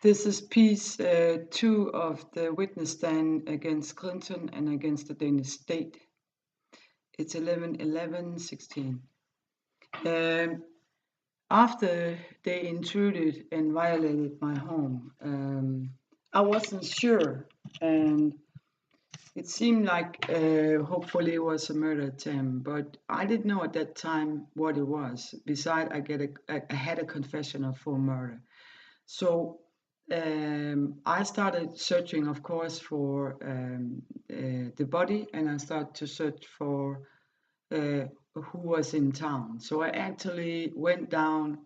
This is piece 2 of the witness stand against Clinton and against the Danish state. It's 11/11/16. After they intruded and violated my home, I wasn't sure, and it seemed like hopefully it was a murder attempt, but I didn't know at that time what it was. Besides, I had a confession for murder. So I started searching, of course, for the body, and I started to search for who was in town. So I actually went down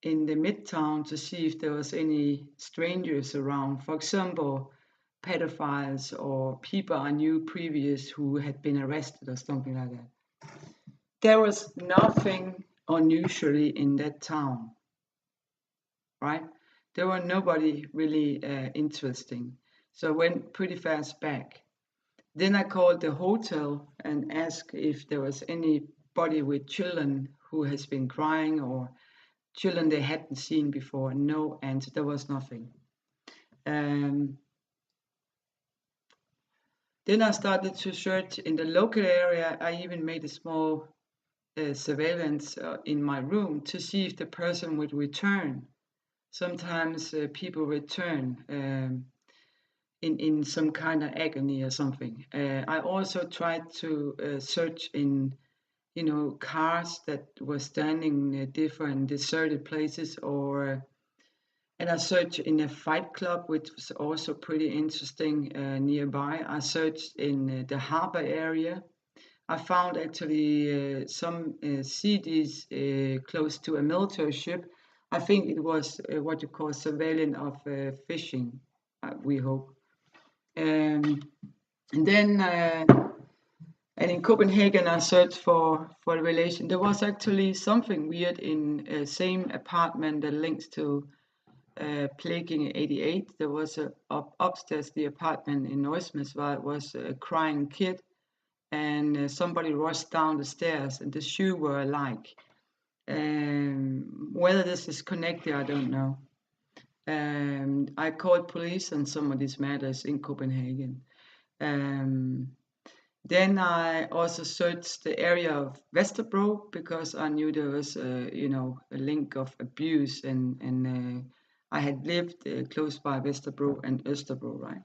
in the midtown to see if there was any strangers around. For example, pedophiles or people I knew previous who had been arrested or something like that. There was nothing unusually in that town, right? There were nobody really interesting. So I went pretty fast back. Then I called the hotel and asked if there was anybody with children who has been crying or children they hadn't seen before. No answer. There was nothing. Then I started to search in the local area. I even made a small surveillance in my room to see if the person would return. Sometimes people return in some kind of agony or something. I also tried to search in, cars that were standing in different deserted places, and I searched in a fight club, which was also pretty interesting nearby. I searched in the harbor area. I found actually some CDs close to a military ship. I think it was what you call surveillance of fishing, we hope. And then, and in Copenhagen, I searched for a relation. There was actually something weird in the same apartment that links to Plaking 88. There was upstairs the apartment in Neuschwanstein was a crying kid, and somebody rushed down the stairs, and the shoe were alike. Whether this is connected, I don't know. I called police on some of these matters in Copenhagen. Then I also searched the area of Vesterbro because I knew there was, a link of abuse, and I had lived close by Vesterbro and Österbro, right?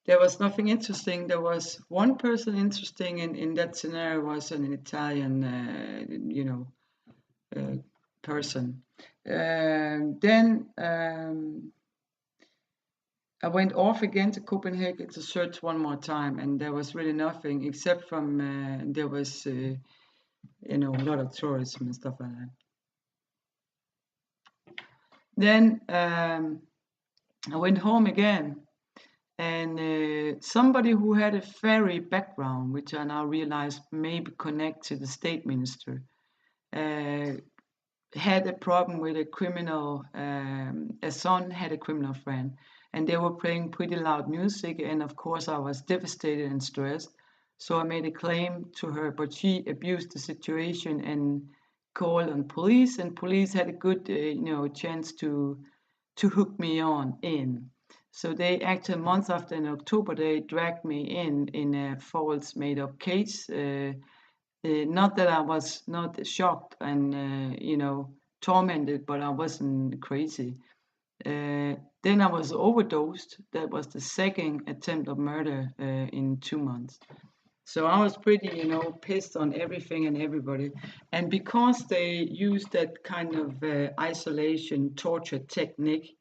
There was nothing interesting. There was one person interesting in that scenario was an Italian, person. Then I went off again to Copenhagen to search one more time, and there was really nothing except from there was, a lot of tourism and stuff like that. Then I went home again, and somebody who had a ferry background, which I now realize maybe connect to the state minister, had a problem with a criminal. A son had a criminal friend, and they were playing pretty loud music. And of course, I was devastated and stressed. So I made a claim to her, but she abused the situation and called on police. And police had a good, chance to hook me on in. So they actually, a month after in October, they dragged me in a false made-up case. Not that I was not shocked and tormented, but I wasn't crazy. Then I was overdosed. That was the second attempt of murder in 2 months. So I was pretty, pissed on everything and everybody. And because they used that kind of isolation torture technique,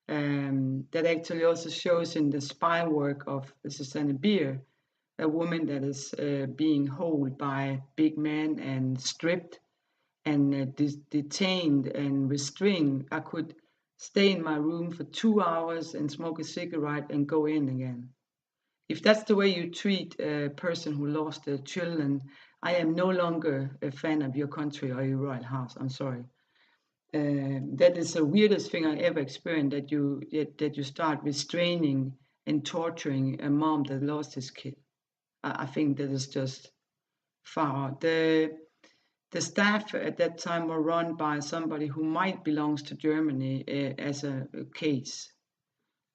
that actually also shows in the spy work of Susanne Bier, a woman that is being held by big men and stripped and detained and restrained. I could stay in my room for 2 hours and smoke a cigarette and go in again. If that's the way you treat a person who lost their children, I am no longer a fan of your country or your royal house. I'm sorry. That is the weirdest thing I ever experienced. That you start restraining and torturing a mom that lost his kid. I think that is just far out. The staff at that time were run by somebody who might belongs to Germany as a case.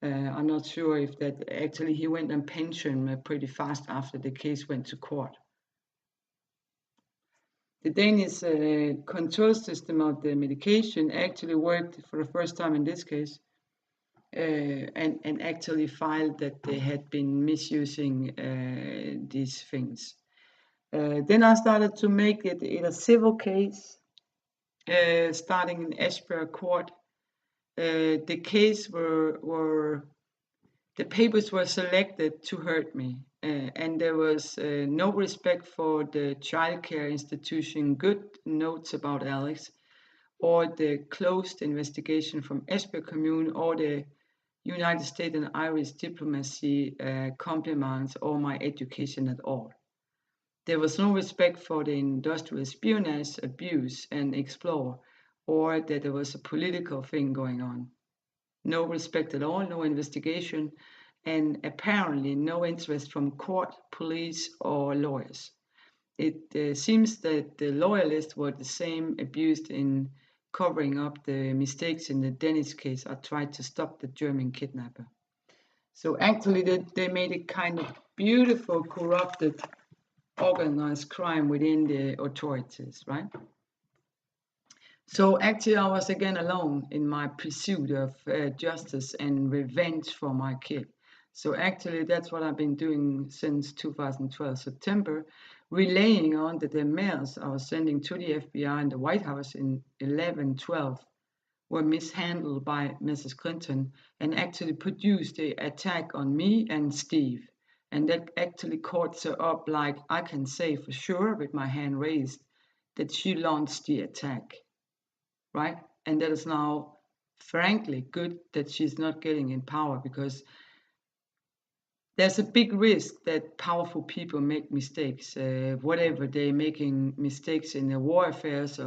I'm not sure if that actually he went on pension pretty fast after the case went to court. The Danish control system of the medication actually worked for the first time in this case, and actually filed that they had been misusing these things. Then I started to make it in a civil case, starting in Esbjerg court. The case the papers were selected to hurt me, and there was no respect for the childcare institution, good notes about Alex, or the closed investigation from Esbjerg Commune, or the United States and Irish diplomacy compliments, or my education at all. There was no respect for the industrial espionage, abuse, and explore, or that there was a political thing going on. No respect at all, no investigation, and apparently no interest from court, police, or lawyers. It seems that the loyalists were the same abused in covering up the mistakes in the Danish case. I tried to stop the German kidnapper. So actually they made a kind of beautiful, corrupted, organized crime within the authorities, right? So actually I was again alone in my pursuit of justice and revenge for my kid. So actually that's what I've been doing since 2012 September, relaying on that the mails I was sending to the FBI and the White House in 11-12 were mishandled by Mrs. Clinton and actually produced the attack on me and Steve. And that actually caught her up, like I can say for sure with my hand raised that she launched the attack, right? And that is now, frankly, good that she's not getting in power, because there's a big risk that powerful people make mistakes, whatever they're making mistakes in their war affairs,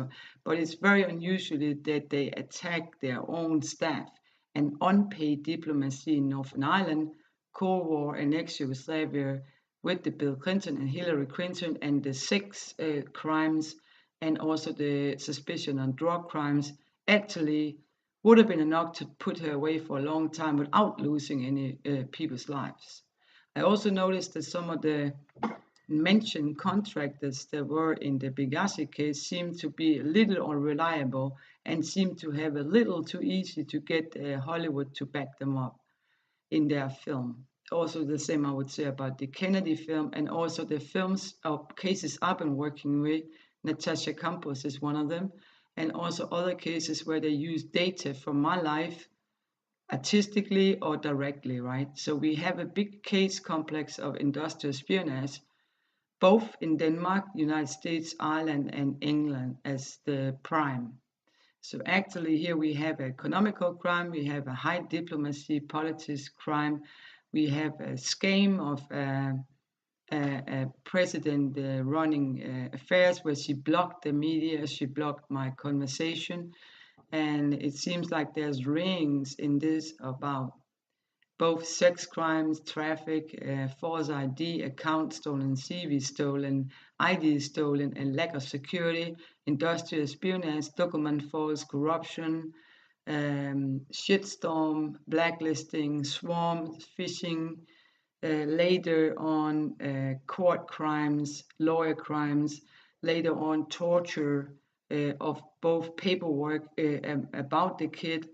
but it's very unusual that they attack their own staff. And unpaid diplomacy in Northern Ireland, Cold War and ex-Yugoslavia with the Bill Clinton and Hillary Clinton, and the sex crimes, and also the suspicion on drug crimes, actually would have been enough to put her away for a long time without losing any people's lives. I also noticed that some of the mentioned contractors that were in the Benghazi case seemed to be a little unreliable and seemed to have a little too easy to get Hollywood to back them up in their film. Also the same I would say about the Kennedy film, and also the films of cases I've been working with. Natasha Campos is one of them, and also other cases where they use data from my life artistically or directly, right? So we have a big case complex of industrial espionage, both in Denmark, United States, Ireland, and England as the prime. So actually here we have economical crime, we have a high diplomacy, politics crime, we have a scheme of a president running affairs where she blocked the media, she blocked my conversation. And it seems like there's rings in this about both sex crimes, traffic, false ID, account stolen, CV stolen, ID stolen, and lack of security, industrial espionage, document false, corruption, shitstorm, blacklisting, swarm, phishing, later on court crimes, lawyer crimes, later on torture, of both paperwork about the kid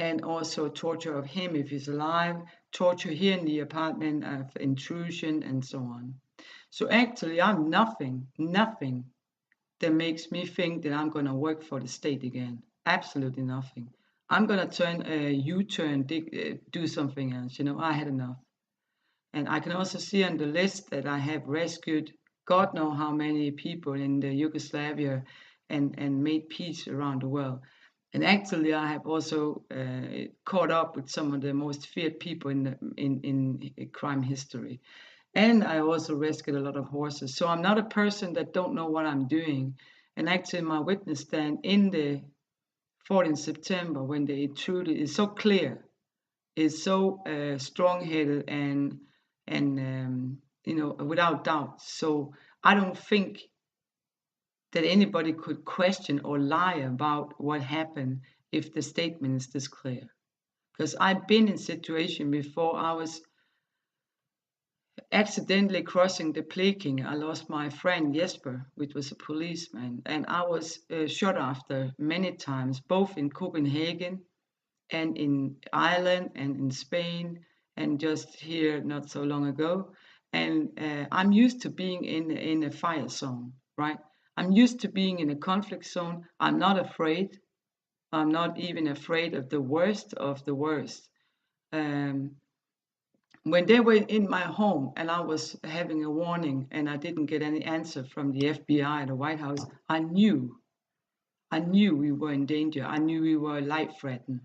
and also torture of him if he's alive, torture here in the apartment of intrusion, and so on. So actually I'm nothing that makes me think that I'm going to work for the state again. Absolutely nothing. I'm going to turn a U-turn, do something else. I had enough. And I can also see on the list that I have rescued God knows how many people in the Yugoslavia and made peace around the world. And actually, I have also caught up with some of the most feared people in crime history. And I also rescued a lot of horses. So I'm not a person that don't know what I'm doing. And actually, my witness stand in the 14th September, when the intruder is so clear, is so strong-headed and without doubt. So I don't think that anybody could question or lie about what happened if the statement is this clear. Because I've been in situation before. I was accidentally crossing the Pleking. I lost my friend Jesper, which was a policeman, and I was shot after many times, both in Copenhagen and in Ireland and in Spain and just here not so long ago. And I'm used to being in a fire zone, right? I'm used to being in a conflict zone. I'm not afraid. I'm not even afraid of the worst of the worst. Um, when they were in my home and I was having a warning and I didn't get any answer from the FBI or the White House, I knew we were in danger. I knew we were life threatened.